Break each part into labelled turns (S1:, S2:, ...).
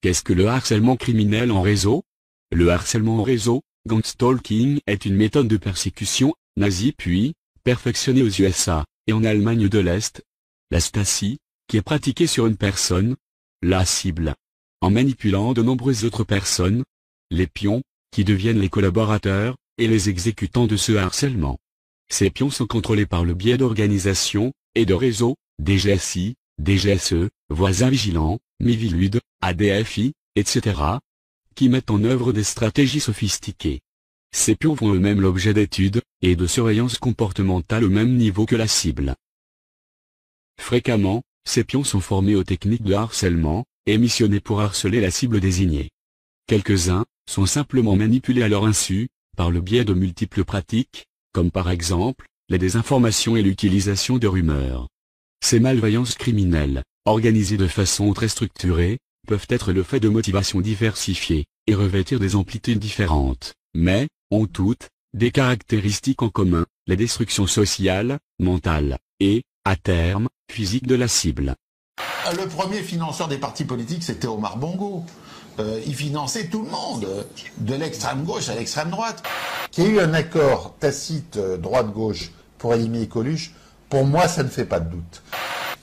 S1: Qu'est-ce que le harcèlement criminel en réseau? Le harcèlement en réseau, gangstalking, est une méthode de persécution, nazie puis, perfectionnée aux USA, et en Allemagne de l'Est, la Stasi, qui est pratiquée sur une personne, la cible, en manipulant de nombreuses autres personnes, les pions, qui deviennent les collaborateurs, et les exécutants de ce harcèlement. Ces pions sont contrôlés par le biais d'organisations, et de réseaux, DGSI, DGSE, voisins vigilants, Miviludes, ADFI, etc., qui mettent en œuvre des stratégies sophistiquées. Ces pions font eux-mêmes l'objet d'études, et de surveillance comportementale au même niveau que la cible. Fréquemment, ces pions sont formés aux techniques de harcèlement, et missionnés pour harceler la cible désignée. Quelques-uns sont simplement manipulés à leur insu, par le biais de multiples pratiques, comme par exemple, la désinformation et l'utilisation de rumeurs. Ces malveillances criminelles, organisées de façon très structurée, peuvent être le fait de motivations diversifiées, et revêtir des amplitudes différentes, mais, ont toutes, des caractéristiques en commun, la destruction sociale, mentale, et, à terme, physique de la cible.
S2: Le premier financeur des partis politiques, c'était Omar Bongo. Il finançait tout le monde, de l'extrême gauche à l'extrême droite.
S3: Qu'il y ait eu un accord tacite droite-gauche pour éliminer Coluche, pour moi, ça ne fait pas de doute.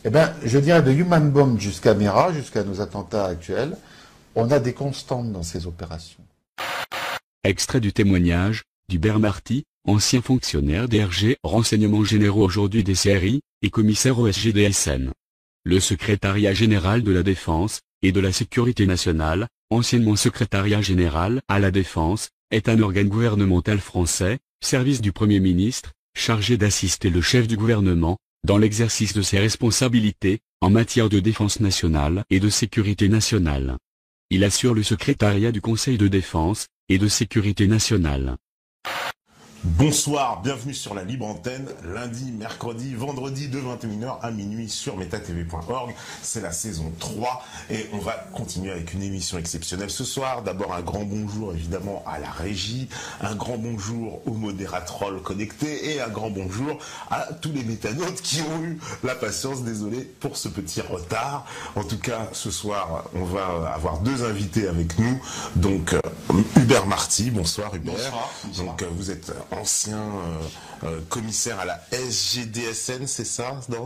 S3: Eh bien, je dirais de Human Bomb jusqu'à Mera, jusqu'à nos attentats actuels, on a des constantes dans ces opérations.
S1: Extrait du témoignage d'Hubert Marty, ancien fonctionnaire DRG, renseignements généraux aujourd'hui des CRI, et commissaire au SGDSN. Le secrétariat général de la Défense et de la Sécurité nationale, anciennement secrétariat général à la Défense, est un organe gouvernemental français, service du Premier ministre, chargé d'assister le chef du gouvernement, dans l'exercice de ses responsabilités, en matière de défense nationale et de sécurité nationale. Il assure le secrétariat du Conseil de défense et de sécurité nationale.
S4: Bonsoir, bienvenue sur la libre antenne, lundi, mercredi, vendredi de 21h à minuit sur metatv.org. C'est la saison 3 et on va continuer avec une émission exceptionnelle ce soir. D'abord un grand bonjour évidemment à la régie, un grand bonjour aux modératrolls connectés et un grand bonjour à tous les métanautes qui ont eu la patience, désolé pour ce petit retard. En tout cas, ce soir, on va avoir deux invités avec nous. Donc Hubert Marty, bonsoir Hubert.
S2: Bonsoir.
S4: Donc vous êtes ancien commissaire à la SGDSN, c'est ça?
S2: Non,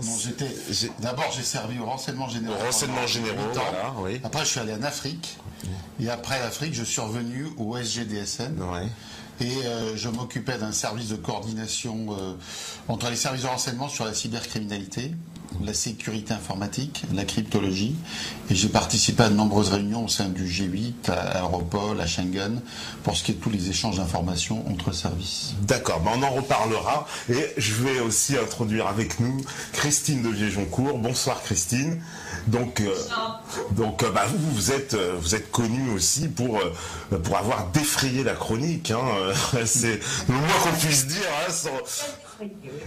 S2: d'abord j'ai servi au renseignement généraux.
S4: Au renseignement généraux, voilà, oui.
S2: Après je suis allé en Afrique. Et après l'Afrique, je suis revenu au SGDSN.
S4: Ouais.
S2: Et je m'occupais d'un service de coordination entre les services de renseignement sur la cybercriminalité, la sécurité informatique, la cryptologie. Et j'ai participé à de nombreuses réunions au sein du G8, à Europol, à Schengen, pour ce qui est de tous les échanges d'informations entre services.
S4: D'accord, on en reparlera. Et je vais aussi introduire avec nous Christine de Viejoncourt. Bonsoir Christine. Donc vous êtes connue aussi pour avoir défrayé la chronique. C'est le moins qu'on puisse dire.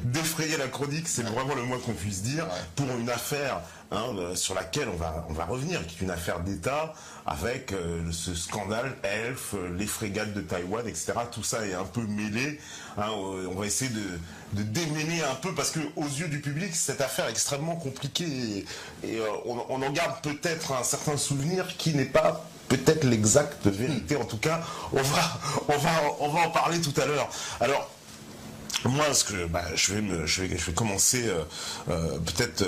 S4: Défrayer la chronique, c'est vraiment le moins qu'on puisse dire pour une affaire sur laquelle on va revenir, qui est une affaire d'État avec ce scandale Elf, les frégates de Taïwan, etc. Tout ça est un peu mêlé. On va essayer de démêler un peu parce que aux yeux du public, cette affaire est extrêmement compliquée et on en garde peut-être un certain souvenir qui n'est pas peut-être l'exacte vérité. En tout cas, on va en parler tout à l'heure. Alors. Moi, je vais commencer peut-être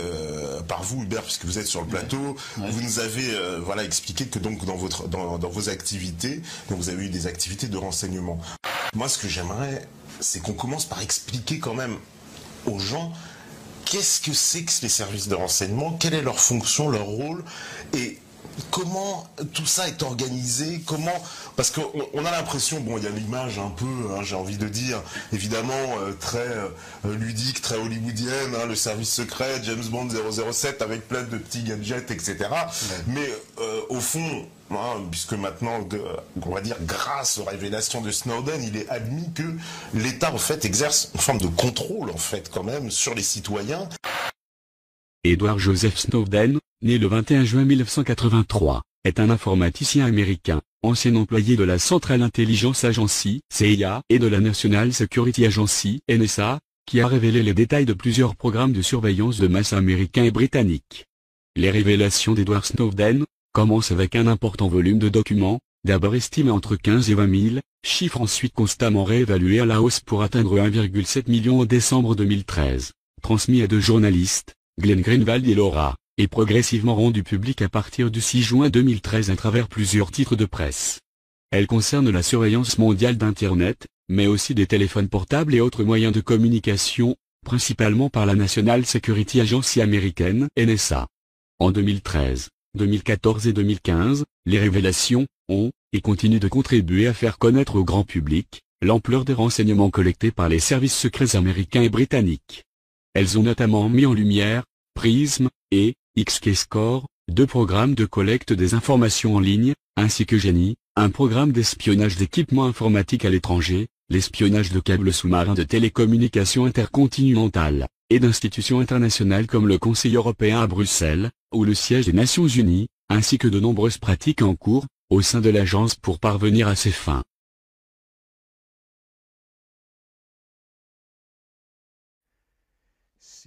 S4: par vous, Hubert, puisque vous êtes sur le plateau. Ouais. Vous nous avez expliqué que donc dans vos activités, donc vous avez eu des activités de renseignement. Moi, ce que j'aimerais, c'est qu'on commence par expliquer quand même aux gens qu'est-ce que c'est que les services de renseignement, quelle est leur fonction, leur rôle, et comment tout ça est organisé, parce qu'on a l'impression, il y a l'image un peu, j'ai envie de dire, évidemment très ludique, très hollywoodienne, le service secret, James Bond 007 avec plein de petits gadgets, etc. Ouais. Mais au fond, puisque maintenant, on va dire, grâce aux révélations de Snowden, il est admis que l'État en fait exerce une forme de contrôle en fait quand même sur les citoyens.
S1: Edward Joseph Snowden, né le 21 juin 1983, est un informaticien américain, ancien employé de la Central Intelligence Agency (CIA) et de la National Security Agency (NSA), qui a révélé les détails de plusieurs programmes de surveillance de masse américains et britanniques. Les révélations d'Edward Snowden, commence avec un important volume de documents, d'abord estimé entre 15 et 20 000, chiffre ensuite constamment réévalué à la hausse pour atteindre 1,7 million en décembre 2013, transmis à 2 journalistes, Glenn Greenwald et Laura, et progressivement rendu public à partir du 6 juin 2013 à travers plusieurs titres de presse. Elle concerne la surveillance mondiale d'Internet, mais aussi des téléphones portables et autres moyens de communication, principalement par la National Security Agency américaine, NSA. En 2013, 2014 et 2015, les révélations ont, et continuent de contribuer à faire connaître au grand public, l'ampleur des renseignements collectés par les services secrets américains et britanniques. Elles ont notamment mis en lumière, PRISM, et, XKeyscore, 2 programmes de collecte des informations en ligne, ainsi que GENI, un programme d'espionnage d'équipements informatiques à l'étranger, l'espionnage de câbles sous-marins de télécommunications intercontinentales, et d'institutions internationales comme le Conseil européen à Bruxelles, ou le siège des Nations Unies, ainsi que de nombreuses pratiques en cours, au sein de l'agence pour parvenir à ces fins.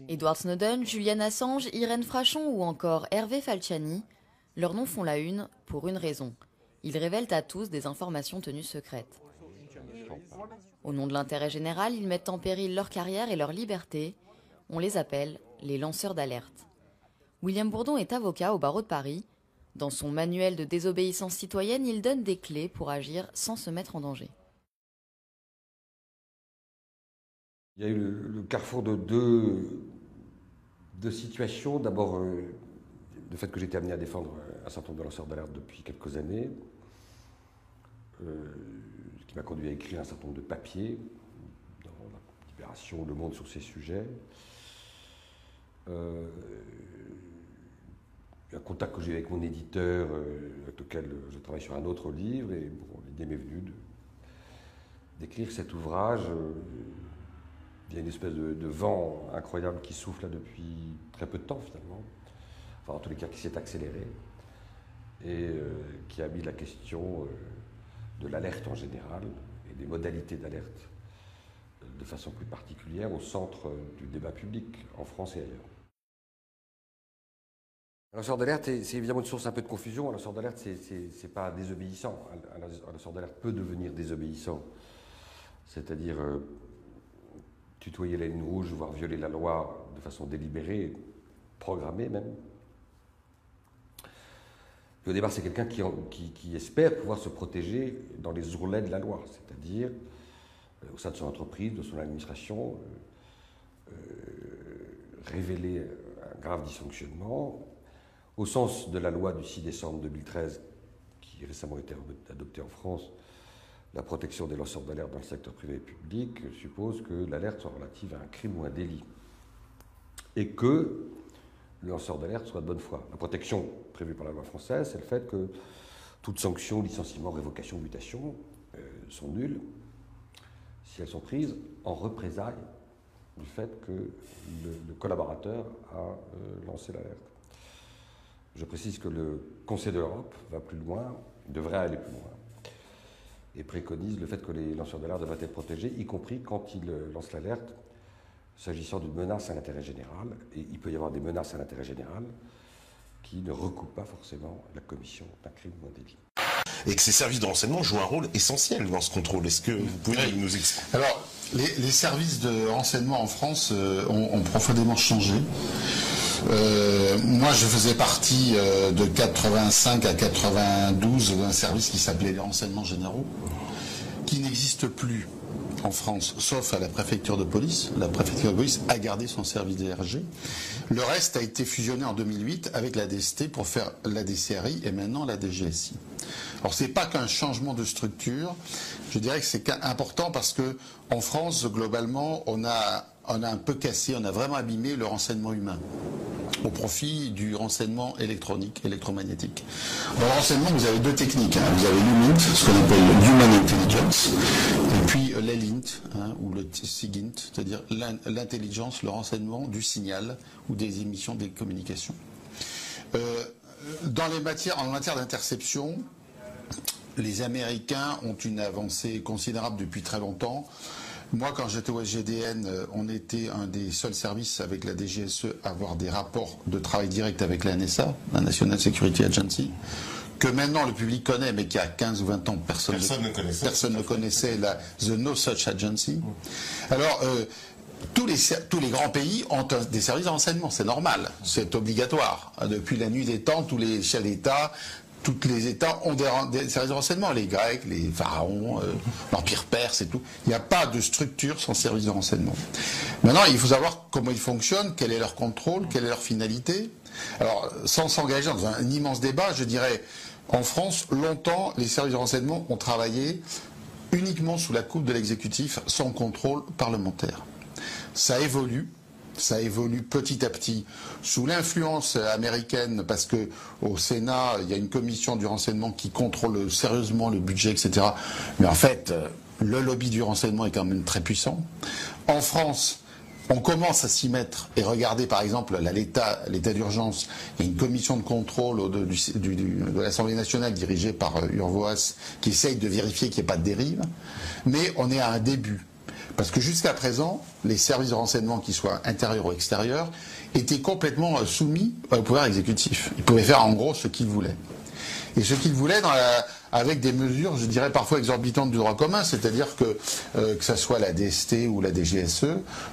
S5: Edward Snowden, Julian Assange, Irène Frachon ou encore Hervé Falciani, leurs noms font la une pour une raison. Ils révèlent à tous des informations tenues secrètes. Au nom de l'intérêt général, ils mettent en péril leur carrière et leur liberté. On les appelle les lanceurs d'alerte. William Bourdon est avocat au barreau de Paris. Dans son manuel de désobéissance citoyenne, il donne des clés pour agir sans se mettre en danger.
S6: Il y a eu le carrefour de deux situations. D'abord, le fait que j'étais amené à défendre un certain nombre de lanceurs d'alerte depuis quelques années, ce qui m'a conduit à écrire un certain nombre de papiers dans la Libération, Le Monde sur ces sujets. Un contact que j'ai eu avec mon éditeur, avec lequel je travaille sur un autre livre, et bon, l'idée m'est venue d'écrire cet ouvrage. Il y a une espèce de vent incroyable qui souffle là depuis très peu de temps finalement, enfin en tous les cas qui s'est accéléré, et qui a mis la question de l'alerte en général, et des modalités d'alerte de façon plus particulière au centre du débat public en France et ailleurs. Un lanceur d'alerte, c'est évidemment une source un peu de confusion. Un lanceur d'alerte, c'est pas désobéissant. Un lanceur d'alerte peut devenir désobéissant. C'est-à-dire tutoyer la ligne rouge, voire violer la loi de façon délibérée, programmée même. Et au départ, c'est quelqu'un qui espère pouvoir se protéger dans les ourlets de la loi, c'est-à-dire au sein de son entreprise, de son administration, révéler un grave dysfonctionnement. Au sens de la loi du 6 décembre 2013, qui a récemment été adoptée en France, la protection des lanceurs d'alerte dans le secteur privé et public suppose que l'alerte soit relative à un crime ou un délit, et que le lanceur d'alerte soit de bonne foi. La protection prévue par la loi française, c'est le fait que toutes sanctions, licenciements, révocation, mutation sont nulles si elles sont prises en représailles du fait que le collaborateur a lancé l'alerte. Je précise que le Conseil de l'Europe va plus loin, devrait aller plus loin, et préconise le fait que les lanceurs d'alerte devraient être protégés, y compris quand ils lancent l'alerte, s'agissant d'une menace à l'intérêt général. Et il peut y avoir des menaces à l'intérêt général qui ne recoupent pas forcément la commission d'un crime ou un délit.
S4: Et que ces services de renseignement jouent un rôle essentiel dans ce contrôle. Est-ce que vous pouvez nous expliquer?
S2: Alors, les services de renseignement en France ont profondément changé. Moi, je faisais partie de 85 à 92 d'un service qui s'appelait les renseignements généraux, qui n'existe plus en France, sauf à la préfecture de police. La préfecture de police a gardé son service DRG. Le reste a été fusionné en 2008 avec la DST pour faire la DCRI et maintenant la DGSI. Alors, c'est pas qu'un changement de structure. Je dirais que c'est important parce que en France, globalement, on a un peu cassé, on a vraiment abîmé le renseignement humain au profit du renseignement électronique, électromagnétique. Dans le renseignement, vous avez deux techniques. Vous avez l'HUMINT, ce qu'on appelle Human Intelligence, et puis l'ELINT, ou le SIGINT, c'est-à-dire l'intelligence, le renseignement du signal ou des émissions des communications. En matière d'interception, les Américains ont une avancée considérable depuis très longtemps. Moi, quand j'étais au SGDN, on était un des seuls services avec la DGSE à avoir des rapports de travail direct avec la NSA, la National Security Agency, que maintenant le public connaît, mais qu'il y a 15 ou 20 ans, personne ne connaissait la The No Such Agency. Alors, tous les grands pays ont des services de renseignement, c'est normal, c'est obligatoire. Depuis la nuit des temps, tous les chefs d'État, tous les États ont des services de renseignement, les Grecs, les pharaons, l'Empire perse et tout. Il n'y a pas de structure sans service de renseignement. Maintenant, il faut savoir comment ils fonctionnent, quel est leur contrôle, quelle est leur finalité. Alors, sans s'engager dans un immense débat, je dirais, en France, longtemps, les services de renseignement ont travaillé uniquement sous la coupe de l'exécutif, sans contrôle parlementaire. Ça évolue petit à petit sous l'influence américaine, parce que au Sénat, il y a une commission du renseignement qui contrôle sérieusement le budget, etc. Mais en fait, le lobby du renseignement est quand même très puissant. En France, on commence à s'y mettre et regarder par exemple l'état d'urgence. Il y a une commission de contrôle de l'Assemblée nationale dirigée par Urvoas qui essaye de vérifier qu'il n'y ait pas de dérive. Mais on est à un début. Parce que jusqu'à présent, les services de renseignement, qu'ils soient intérieurs ou extérieurs, étaient complètement soumis au pouvoir exécutif. Ils pouvaient faire en gros ce qu'ils voulaient. Et ce qu'ils voulaient avec des mesures, je dirais parfois exorbitantes du droit commun, c'est-à-dire que ça soit la DST ou la DGSE,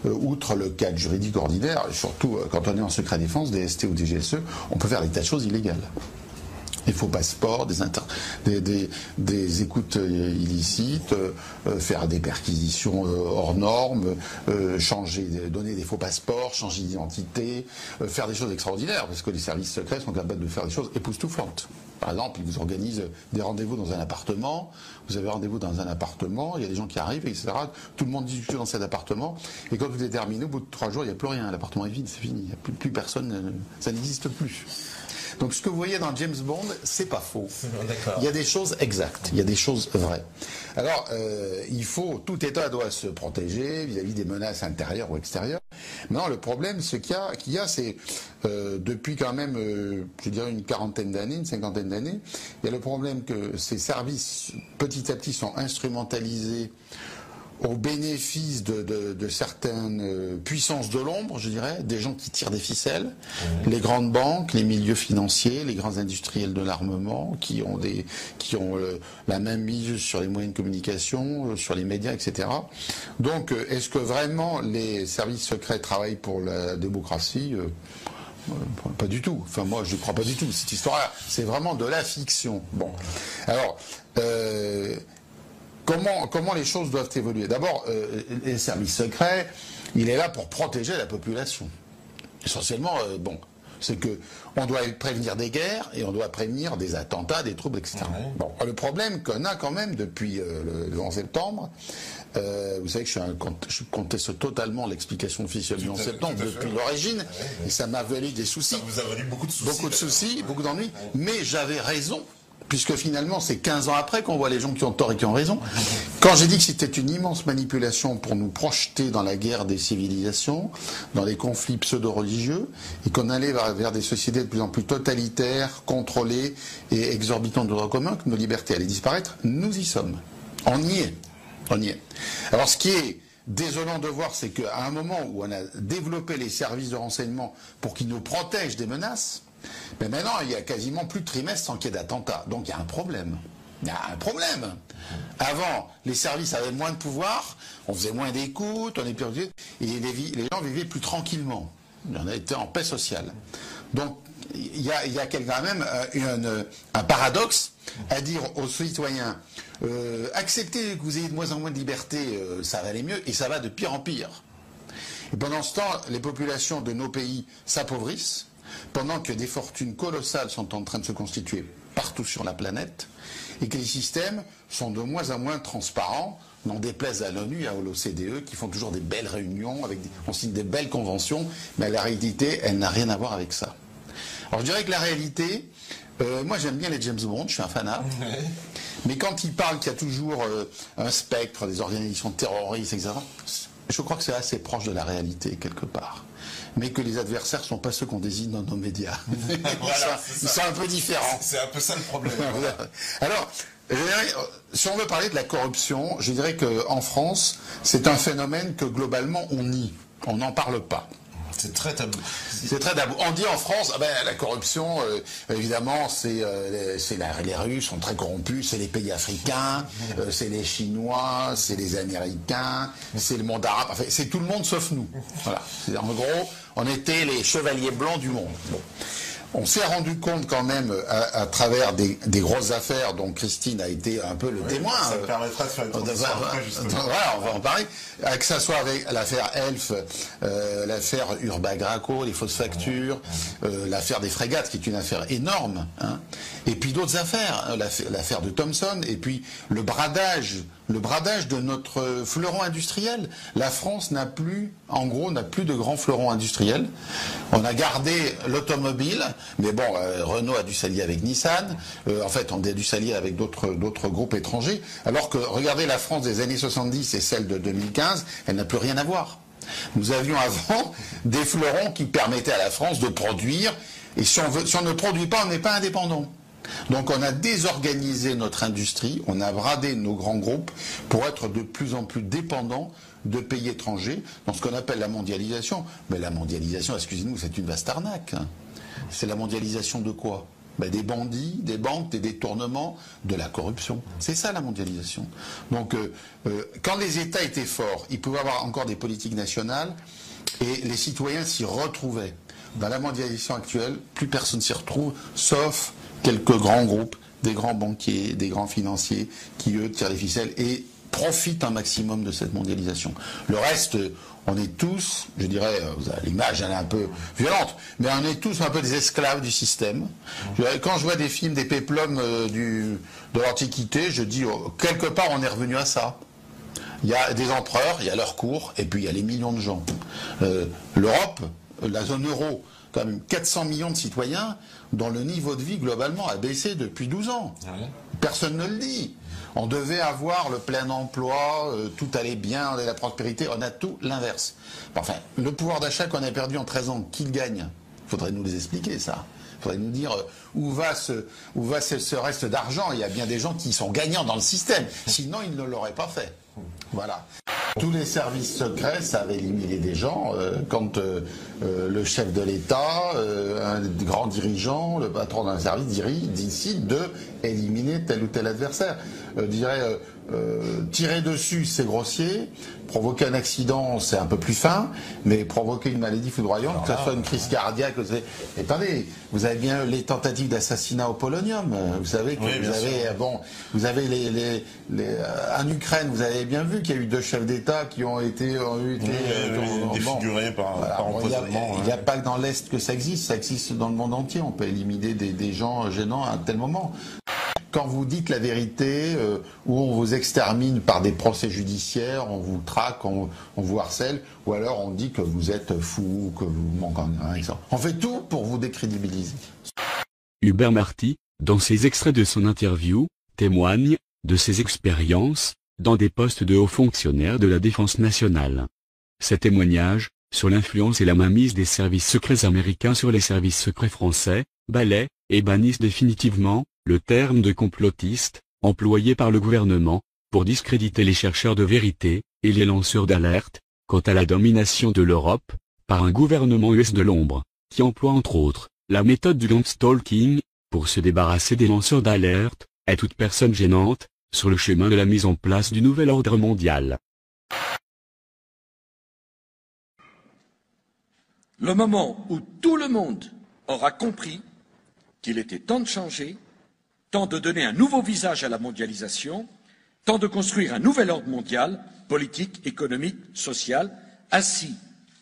S2: outre le cadre juridique ordinaire, et surtout quand on est en secret défense, DST ou DGSE, on peut faire des tas de choses illégales. Des faux passeports, des écoutes illicites, faire des perquisitions hors normes, donner des faux passeports, changer d'identité, faire des choses extraordinaires, parce que les services secrets sont capables de faire des choses époustouflantes. Par exemple, ils vous organisent des rendez-vous dans un appartement, vous avez rendez-vous dans un appartement, il y a des gens qui arrivent, etc. Tout le monde discute dans cet appartement, et quand tout est terminé, au bout de 3 jours, il n'y a plus rien, l'appartement est vide, c'est fini, il n'y a plus personne, ça n'existe plus. Donc ce que vous voyez dans James Bond, c'est pas faux. Il y a des choses exactes, il y a des choses vraies. Alors, tout État doit se protéger vis-à-vis des menaces intérieures ou extérieures. Maintenant, le problème, c'est depuis quand même, je dirais une quarantaine d'années, une cinquantaine d'années, il y a le problème que ces services, petit à petit, sont instrumentalisés au bénéfice de certaines puissances de l'ombre, je dirais, des gens qui tirent des ficelles, les grandes banques, les milieux financiers, les grands industriels de l'armement, qui ont la même mise sur les moyens de communication, sur les médias, etc. Donc, est-ce que vraiment les services secrets travaillent pour la démocratie ? Pas du tout. Enfin, moi, je ne crois pas du tout. Cette histoire-là, c'est vraiment de la fiction. Bon, alors. Comment les choses doivent évoluer? D'abord, les services secrets, il est là pour protéger la population. Essentiellement, c'est que on doit prévenir des guerres et on doit prévenir des attentats, des troubles, etc. Bon, le problème qu'on a quand même depuis le 11 septembre, vous savez que je conteste totalement l'explication officielle du 11 septembre depuis l'origine, et ça m'a valu des soucis. Ça vous a valu beaucoup de soucis, beaucoup d'ennuis, mais j'avais raison. Puisque finalement, c'est 15 ans après qu'on voit les gens qui ont tort et qui ont raison. Quand j'ai dit que c'était une immense manipulation pour nous projeter dans la guerre des civilisations, dans les conflits pseudo-religieux, et qu'on allait vers des sociétés de plus en plus totalitaires, contrôlées et exorbitantes de droit commun, que nos libertés allaient disparaître, nous y sommes. On y est. Alors ce qui est désolant de voir, c'est qu'à un moment où on a développé les services de renseignement pour qu'ils nous protègent des menaces, mais maintenant, il y a quasiment plus de trimestres sans qu'il y ait d'attentats. Donc il y a un problème. Il y a un problème. Avant, les services avaient moins de pouvoir, on faisait moins d'écoute, on est plus... et les gens vivaient plus tranquillement. On était en paix sociale. Donc il y a quand même un paradoxe à dire aux citoyens, acceptez que vous ayez de moins en moins de liberté, ça va aller mieux, et ça va de pire en pire. Et pendant ce temps, les populations de nos pays s'appauvrissent, pendant que des fortunes colossales sont en train de se constituer partout sur la planète, et que les systèmes sont de moins en moins transparents, n'en déplaise à l'ONU et à l'OCDE, qui font toujours des belles réunions, on signe des belles conventions, mais la réalité, elle n'a rien à voir avec ça. Alors je dirais que la réalité, moi j'aime bien les James Bond, je suis un fanat, mais quand ils parlent qu'il y a toujours un spectre, des organisations terroristes, etc., je crois que c'est assez proche de la réalité, quelque part. Mais que les adversaires ne sont pas ceux qu'on désigne dans nos médias. Voilà, ils sont un peu différents.
S4: C'est un peu ça le problème.
S2: Alors,
S3: Je dirais, si on veut parler de la corruption, je dirais qu'en France, c'est un phénomène que globalement on nie. On n'en parle pas.
S4: C'est très tabou.
S3: C'est très tabou. On dit en France, la corruption, évidemment, les Russes sont très corrompus, c'est les pays africains, c'est les Chinois, c'est les Américains, c'est le monde arabe, enfin, c'est tout le monde sauf nous. Voilà. En gros, on était les chevaliers blancs du monde. Bon. On s'est rendu compte quand même à travers des grosses affaires dont Christine a été un peu le témoin.
S4: Ça me permettra de faire une transition après, justement.
S3: Voilà, on va en parler. Que ça soit avec l'affaire Elf, l'affaire Urbagraco, les fausses factures, l'affaire des frégates, qui est une affaire énorme, hein. Et puis d'autres affaires, l'affaire de Thomson, et puis le bradage de notre fleuron industriel. La France n'a plus de grands fleurons industriels. On a gardé l'automobile, mais bon, Renault a dû s'allier avec Nissan. En fait, on a dû s'allier avec d'autres groupes étrangers. Alors que, regardez la France des années 70 et celle de 2015, elle n'a plus rien à voir. Nous avions avant des fleurons qui permettaient à la France de produire. Et si on ne produit pas, on n'est pas indépendant. Donc on a désorganisé notre industrie, on a bradé nos grands groupes pour être de plus en plus dépendants de pays étrangers dans ce qu'on appelle la mondialisation. Mais la mondialisation, excusez-nous, c'est une vaste arnaque, hein. C'est la mondialisation de quoi? Des bandits, des banques, des détournements, de la corruption. C'est ça la mondialisation. Donc quand les États étaient forts, ils pouvaient avoir encore des politiques nationales et les citoyens s'y retrouvaient. Dans la mondialisation actuelle, plus personne s'y retrouve, sauf quelques grands groupes, des grands banquiers, des grands financiers qui, eux, tirent les ficelles et profitent un maximum de cette mondialisation. Le reste, on est tous, je dirais, l'image elle est un peu violente, mais on est tous un peu des esclaves du système. Quand je vois des films, des péplums de l'Antiquité, je dis, quelque part, on est revenu à ça. Il y a des empereurs, il y a leur cour, et puis il y a les millions de gens. L'Europe, la zone euro, quand même 400 millions de citoyens dont le niveau de vie globalement a baissé depuis 12 ans. Personne ne le dit. On devait avoir le plein emploi, tout allait bien, on avait la prospérité, on a tout l'inverse. Enfin, le pouvoir d'achat qu'on a perdu en 13 ans, qui le gagne? Il faudrait nous les expliquer, ça. Il faudrait nous dire où va ce reste d'argent. Il y a bien des gens qui sont gagnants dans le système, sinon ils ne l'auraient pas fait. Voilà. Tous les services secrets savent éliminer des gens. Quand le chef de l'État, un grand dirigeant, le patron d'un service décide de éliminer tel ou tel adversaire. Je dirais, tirer dessus, c'est grossier. Provoquer un accident, c'est un peu plus fin. Mais provoquer une maladie foudroyante, que ce soit une crise cardiaque... Attendez, vous avez bien les tentatives d'assassinat au polonium. Vous savez que vous avez en Ukraine, vous avez bien vu qu'il y a eu 2 chefs d'État qui ont été
S4: défigurés par empoisonnement.
S3: Il n'y a pas que dans l'Est que ça existe dans le monde entier. On peut éliminer des gens gênants à un tel moment. Quand vous dites la vérité, ou on vous extermine par des procès judiciaires, on vous traque, on vous harcèle, ou alors on dit que vous êtes fou, que vous manquez un exemple. On fait tout pour vous décrédibiliser.
S1: Hubert Marty, dans ses extraits de son interview, témoigne de ses expériences dans des postes de hauts fonctionnaires de la défense nationale. Ces témoignages, sur l'influence et la mainmise des services secrets américains sur les services secrets français, balaient et bannissent définitivement le terme de complotiste, employé par le gouvernement, pour discréditer les chercheurs de vérité, et les lanceurs d'alerte, quant à la domination de l'Europe, par un gouvernement US de l'ombre, qui emploie entre autres, la méthode du ghost-stalking, pour se débarrasser des lanceurs d'alerte, et toute personne gênante, sur le chemin de la mise en place du nouvel ordre mondial.
S7: Le moment où tout le monde aura compris qu'il était temps de changer, temps de donner un nouveau visage à la mondialisation, temps de construire un nouvel ordre mondial, politique, économique, social, assis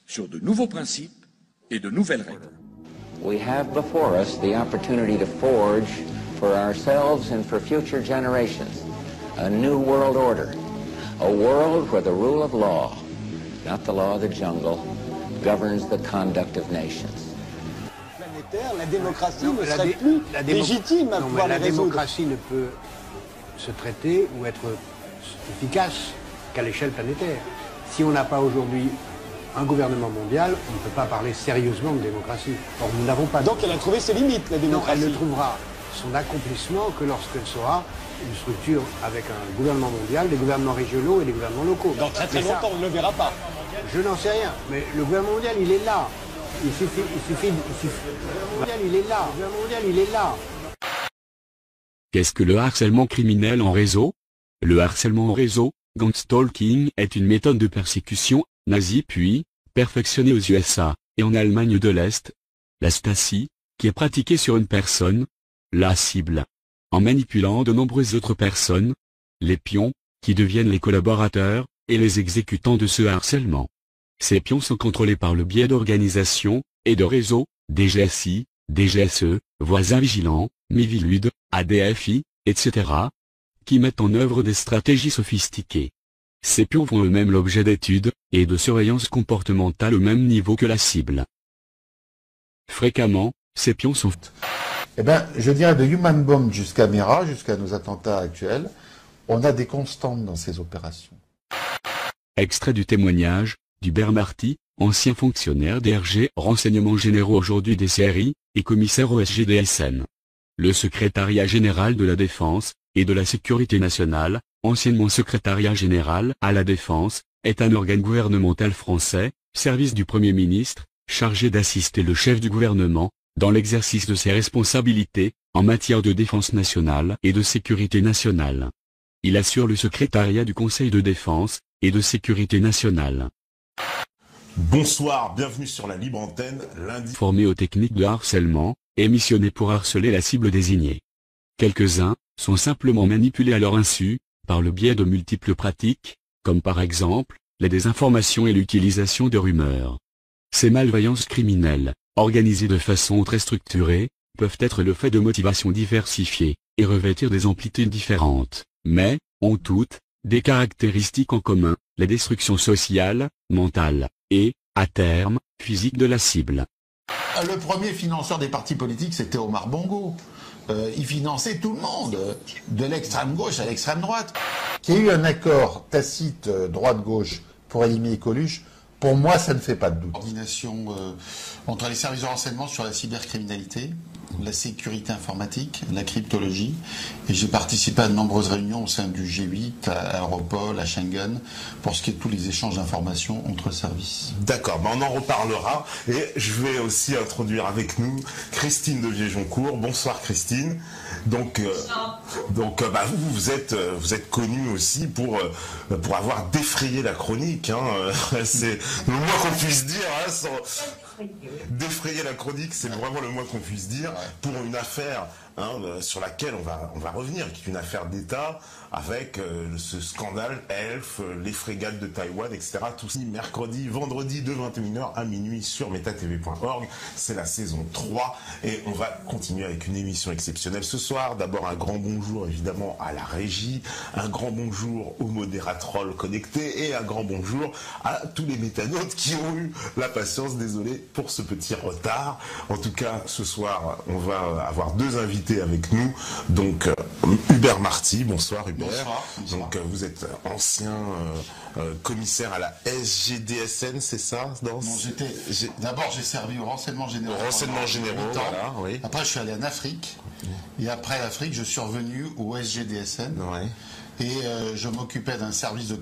S7: sur de nouveaux principes et de nouvelles règles.
S8: We have before us the opportunity to forge for ourselves and for future generations a new world order, a world where the rule of law, not the law of the jungle, governs the conduct of nations.
S9: La démocratie ne serait plus légitime à pouvoir les résoudre. La démocratie ne peut se traiter ou être efficace qu'à l'échelle planétaire. Si on n'a pas aujourd'hui un gouvernement mondial, on ne peut pas parler sérieusement de démocratie. Or, nous n'avons pas.
S10: Donc elle a trouvé ses limites, la démocratie.
S9: Non, elle le trouvera son accomplissement que lorsqu'elle sera une structure avec un gouvernement mondial, des gouvernements régionaux et des gouvernements locaux.
S10: Dans très longtemps, on ne le verra pas.
S9: Je n'en sais rien, mais le gouvernement mondial, il est là. Le gouvernement mondial, il est là. Le gouvernement mondial, il est là.
S1: Qu'est-ce que le harcèlement criminel en réseau? Le harcèlement en réseau, gangstalking, est une méthode de persécution, nazie puis, perfectionnée aux USA, et en Allemagne de l'Est. La Stasi, qui est pratiquée sur une personne, la cible, en manipulant de nombreuses autres personnes, les pions, qui deviennent les collaborateurs, et les exécutants de ce harcèlement. Ces pions sont contrôlés par le biais d'organisations, et de réseaux, DGSI, DGSE, voisins vigilants, Miviludes, ADFI, etc., qui mettent en œuvre des stratégies sophistiquées. Ces pions font eux-mêmes l'objet d'études, et de surveillance comportementale au même niveau que la cible. Fréquemment, ces pions sont...
S3: Eh bien, je dirais de Human Bomb jusqu'à Mera, jusqu'à nos attentats actuels, on a des constantes dans ces opérations.
S1: Extrait du témoignage d'Hubert Marty, ancien fonctionnaire DRG, renseignements généraux aujourd'hui des CRI, et commissaire au SGDSN. Le secrétariat général de la Défense et de la Sécurité nationale, anciennement secrétariat général à la Défense, est un organe gouvernemental français, service du Premier ministre, chargé d'assister le chef du gouvernement dans l'exercice de ses responsabilités en matière de défense nationale et de sécurité nationale. Il assure le secrétariat du Conseil de défense et de sécurité nationale.
S4: Bonsoir, bienvenue sur la libre antenne, lundi.
S1: Formé aux techniques de harcèlement, et missionné pour harceler la cible désignée. Quelques-uns sont simplement manipulés à leur insu, par le biais de multiples pratiques, comme par exemple, la désinformation et l'utilisation de rumeurs. Ces malveillances criminelles, organisées de façon très structurée, peuvent être le fait de motivations diversifiées, et revêtir des amplitudes différentes, mais, ont toutes, des caractéristiques en commun, la destruction sociale, mentale, et, à terme, physique de la cible.
S2: Le premier financeur des partis politiques, c'était Omar Bongo. Il finançait tout le monde, de l'extrême gauche à l'extrême droite.
S3: Qu'il y ait eu un accord tacite droite-gauche pour éliminer Coluche, pour moi, ça ne fait pas de doute.
S2: Coordination entre les services de renseignement sur la cybercriminalité, la sécurité informatique, la cryptologie. Et j'ai participé à de nombreuses réunions au sein du G8, à Europol, à Schengen, pour ce qui est de tous les échanges d'informations entre services.
S4: D'accord, on en reparlera. Et je vais aussi introduire avec nous Christine de Viejoncourt. Bonsoir Christine. Donc vous êtes connue aussi pour avoir défrayé la chronique. C'est le moins qu'on puisse dire. Défrayer la chronique, c'est vraiment le moins qu'on puisse dire, pour une affaire sur laquelle on va revenir, qui est une affaire d'État, avec ce scandale Elf, les frégates de Taïwan, etc. Tout ça, mercredi, vendredi de 21h à minuit sur metatv.org. C'est la saison 3 et on va continuer avec une émission exceptionnelle ce soir. D'abord un grand bonjour évidemment à la régie, un grand bonjour aux modératrolls connectés et un grand bonjour à tous les métanautes qui ont eu la patience. Désolé pour ce petit retard. En tout cas, ce soir, on va avoir deux invités avec nous. Donc, Hubert Marty. Bonsoir Hubert.
S2: Bonsoir.
S4: Donc, vous êtes ancien commissaire à la SGDSN, c'est ça?
S2: D'abord, j'ai servi au renseignement généraux.
S4: Renseignement généraux, voilà, oui.
S2: Après, je suis allé en Afrique. Et après l'Afrique, je suis revenu au SGDSN.
S4: Ouais.
S2: Et je m'occupais d'un service de